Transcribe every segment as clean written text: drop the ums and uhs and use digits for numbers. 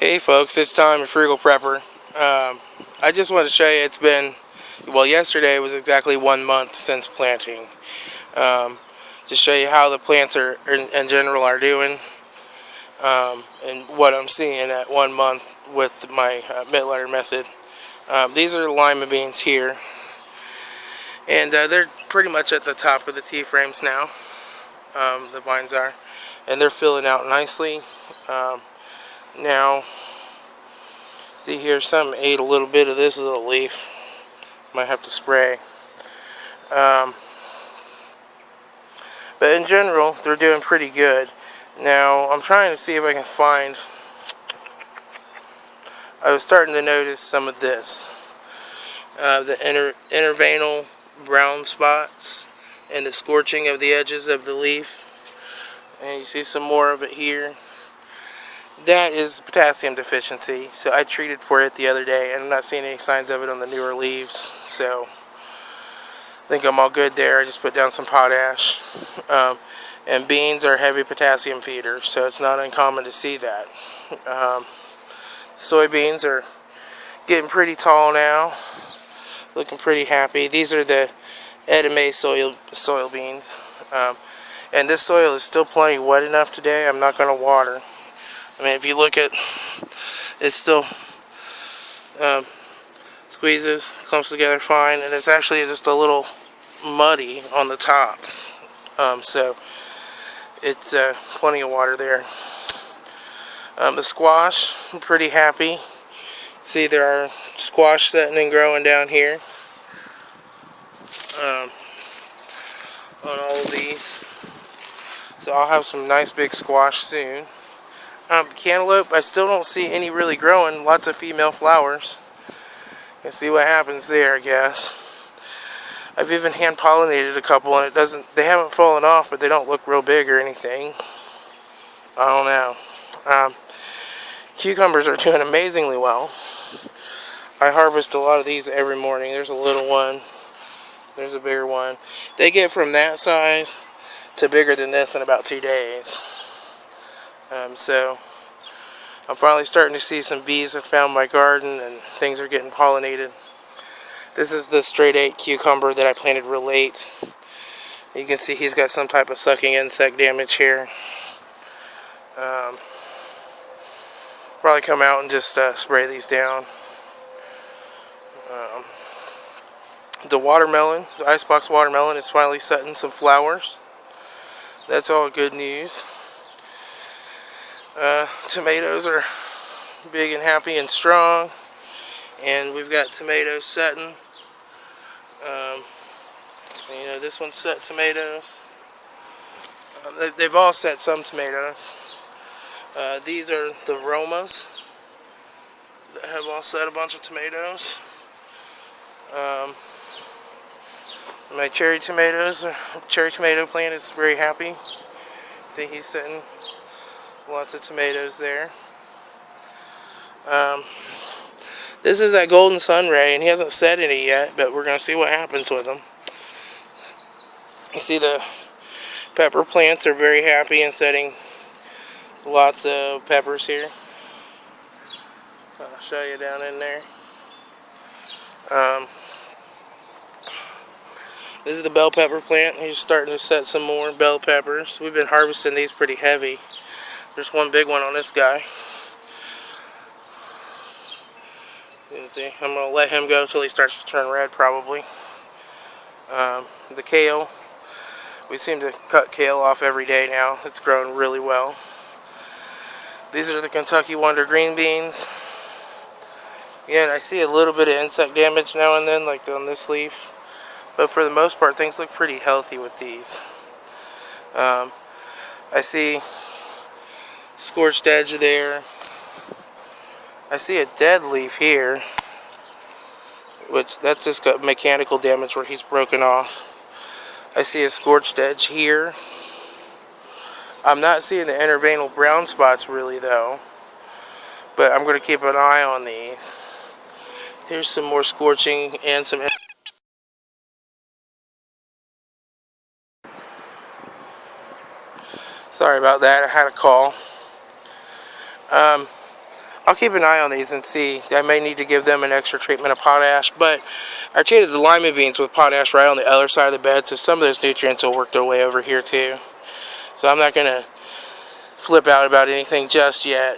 Hey folks, it's Tom, your Frugal Prepper. I just wanted to show you yesterday was exactly 1 month since planting. To show you how the plants in general are doing, and what I'm seeing at 1 month with my Mittleider method. These are Lima Beans here, and they're pretty much at the top of the T-frames now. The vines are, and they're filling out nicely. Now, see here, some ate a little bit of this little leaf. Might have to spray. But in general, they're doing pretty good. Now, I'm trying to see if I can find... I was starting to notice some of this. The interveinal brown spots and the scorching of the edges of the leaf. And you see some more of it here. That is potassium deficiency. So I treated for it the other day, and I'm not seeing any signs of it on the newer leaves. So I think I'm all good there. I just put down some potash. And beans are heavy potassium feeders, so it's not uncommon to see that. Soybeans are getting pretty tall now, looking pretty happy. These are the edamame soil beans. And this soil is still plenty wet enough today. I'm not going to water. I mean, if you look at, it's still squeezes, clumps together fine, and it's actually just a little muddy on the top. So it's plenty of water there. The squash, I'm pretty happy. See, there are squash setting and growing down here on all of these. So I'll have some nice big squash soon. Cantaloupe, I still don't see any really growing. Lots of female flowers. You see what happens there, I guess. I've even hand pollinated a couple, and they haven't fallen off, but they don't look real big or anything. I don't know. Cucumbers are doing amazingly well. I harvest a lot of these every morning. There's a little one. There's a bigger one. They get from that size to bigger than this in about 2 days. So I'm finally starting to see some bees have found my garden, and things are getting pollinated. This is the straight 8 cucumber that I planted real late. You can see he's got some type of sucking insect damage here. Probably come out and just spray these down. The watermelon, the icebox watermelon, is finally setting some flowers. That's all good news. Tomatoes are big and happy and strong, and we've got tomatoes setting. This one's set tomatoes. They've all set some tomatoes. These are the Romas that have all set a bunch of tomatoes. My cherry tomato plant is very happy. See, he's setting lots of tomatoes there. This is that golden sun ray, and he hasn't set any yet, but we're going to see what happens with him. You see, the pepper plants are very happy and setting lots of peppers here. I'll show you down in there. This is the bell pepper plant. He's starting to set some more bell peppers. We've been harvesting these pretty heavy. There's one big one on this guy. You can see, I'm going to let him go until he starts to turn red, probably. The kale, we seem to cut kale off every day now. It's growing really well. These are the Kentucky Wonder green beans. Again, I see a little bit of insect damage now and then, like on this leaf. But for the most part, things look pretty healthy with these. I see scorched edge there. I see a dead leaf here, which that's just got mechanical damage where he's broken off. I see a scorched edge here. I'm not seeing the interveinal brown spots really though, but I'm going to keep an eye on these. Here's some more scorching and some... Sorry about that, I had a call. I'll keep an eye on these and see. I may need to give them an extra treatment of potash, but I treated the lima beans with potash right on the other side of the bed, so some of those nutrients will work their way over here too. So I'm not going to flip out about anything just yet.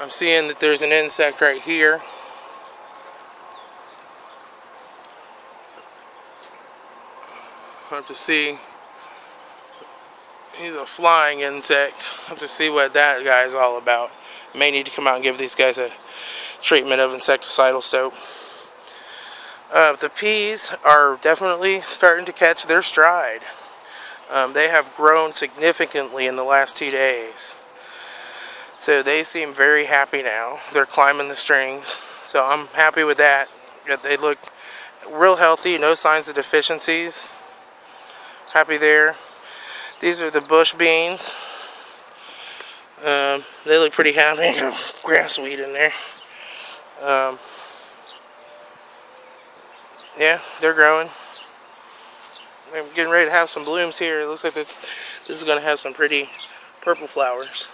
I'm seeing that there's an insect right here. I have to see. He's a flying insect. I have to see what that guy's all about. May need to come out and give these guys a treatment of insecticidal soap. The peas are definitely starting to catch their stride. They have grown significantly in the last 2 days. So they seem very happy now. They're climbing the strings. So I'm happy with that. They look real healthy, no signs of deficiencies. Happy there. These are the bush beans. They look pretty happy. Grass weed in there. Yeah, they're growing. I'm getting ready to have some blooms here. It looks like this is going to have some pretty purple flowers.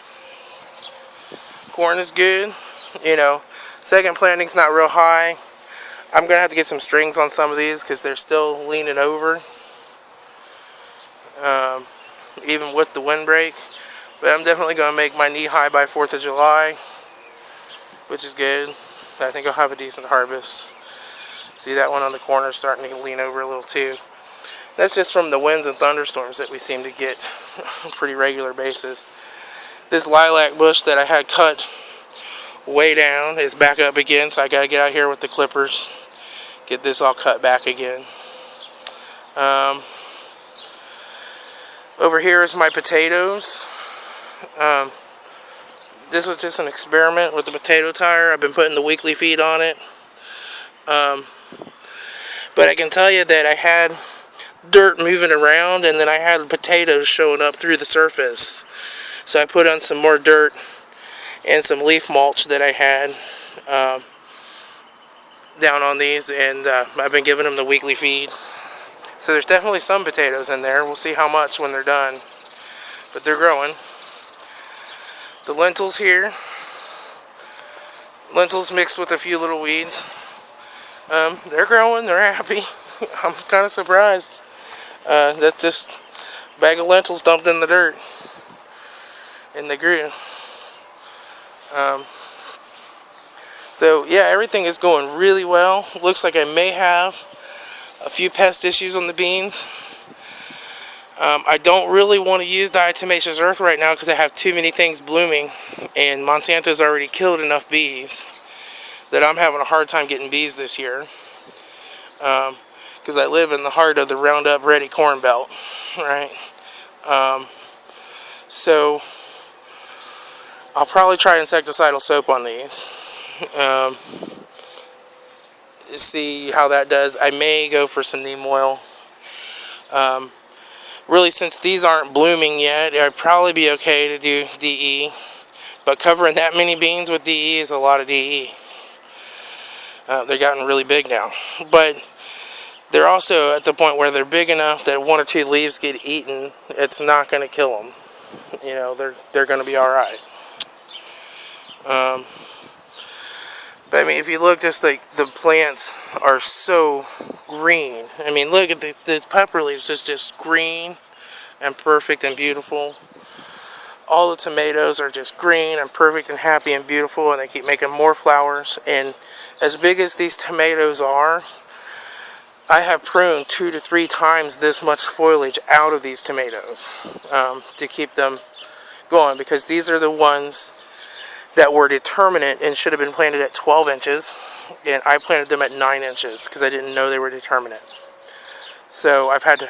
Corn is good. You know, second planting's not real high. I'm going to have to get some strings on some of these because they're still leaning over. Even with the windbreak. But I'm definitely going to make my knee high by 4th of July, which is good. I think I'll have a decent harvest. See that one on the corner starting to lean over a little too. That's just from the winds and thunderstorms that we seem to get on a pretty regular basis. This lilac bush that I had cut way down is back up again, so I got to get out here with the clippers, get this all cut back again. Over here is my potatoes. This was just an experiment with the potato tire. I've been putting the weekly feed on it. But I can tell you that I had dirt moving around, and then I had potatoes showing up through the surface. So I put on some more dirt and some leaf mulch that I had down on these, and I've been giving them the weekly feed. So there's definitely some potatoes in there. We'll see how much when they're done. But they're growing. The lentils here. Lentils mixed with a few little weeds. They're growing. They're happy. I'm kind of surprised. That's just a bag of lentils dumped in the dirt. And they grew. So yeah, everything is going really well. Looks like I may have a few pest issues on the beans. I don't really want to use diatomaceous earth right now because I have too many things blooming, and Monsanto's already killed enough bees that I'm having a hard time getting bees this year, because I live in the heart of the Roundup Ready corn belt, right? So I'll probably try insecticidal soap on these. See how that does. I may go for some neem oil. Really, since these aren't blooming yet, it'd probably be okay to do DE. But covering that many beans with DE is a lot of DE. They're gotten really big now. But they're also at the point where they're big enough that 1 or 2 leaves get eaten. It's not going to kill them. You know, they're going to be alright. But I mean, if you look, just like the plants are so green. I mean, look at the pepper leaves. It's just green and perfect and beautiful. All the tomatoes are just green and perfect and happy and beautiful, and they keep making more flowers. And as big as these tomatoes are, I have pruned 2 to 3 times this much foliage out of these tomatoes to keep them going, because these are the ones that were determinate and should have been planted at 12 inches, and I planted them at 9 inches because I didn't know they were determinate. So I've had to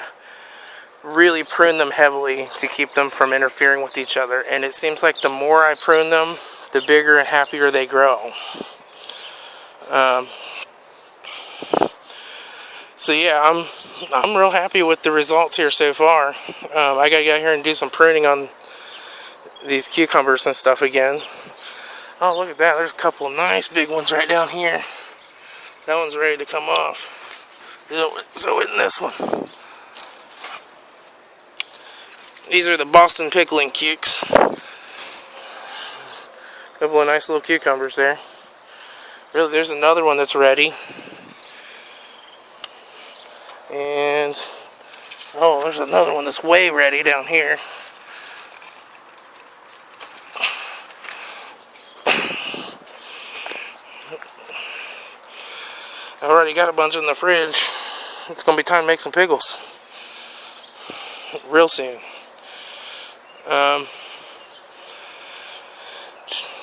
really prune them heavily to keep them from interfering with each other. And it seems like the more I prune them, the bigger and happier they grow. So yeah, I'm real happy with the results here so far. I gotta get out here and do some pruning on these cucumbers and stuff again. Oh, look at that. There's a couple of nice big ones right down here. That one's ready to come off. So isn't this one. These are the Boston pickling cukes. Couple of nice little cucumbers there. Really, there's another one that's ready. And, oh, there's another one that's way ready down here. I already got a bunch in the fridge. It's going to be time to make some pickles. Real soon.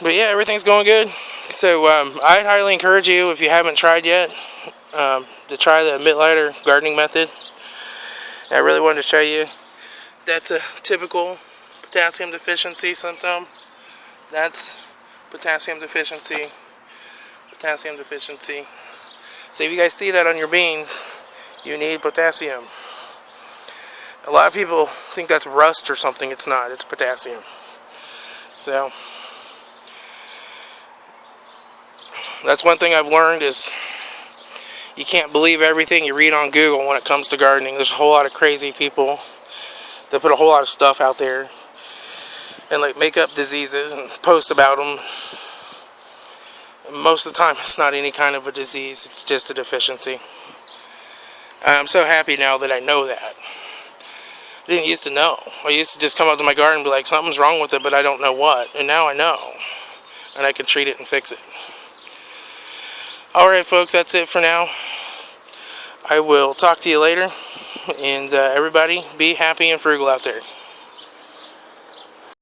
But yeah, everything's going good. So I'd highly encourage you, if you haven't tried yet, to try the Mittleider gardening method. I really wanted to show you. That's a typical potassium deficiency symptom. That's potassium deficiency. Potassium deficiency. So if you guys see that on your beans, you need potassium. A lot of people think that's rust or something. It's not. It's potassium. So that's one thing I've learned, is you can't believe everything you read on Google when it comes to gardening. There's a whole lot of crazy people that put a whole lot of stuff out there and like make up diseases and post about them. Most of the time it's not any kind of a disease, it's just a deficiency. I'm so happy now that I know that. I didn't used to know. I used to just come up to my garden and be like, something's wrong with it, but I don't know what. And now I know. And I can treat it and fix it. Alright folks, that's it for now. I will talk to you later. And everybody, be happy and frugal out there.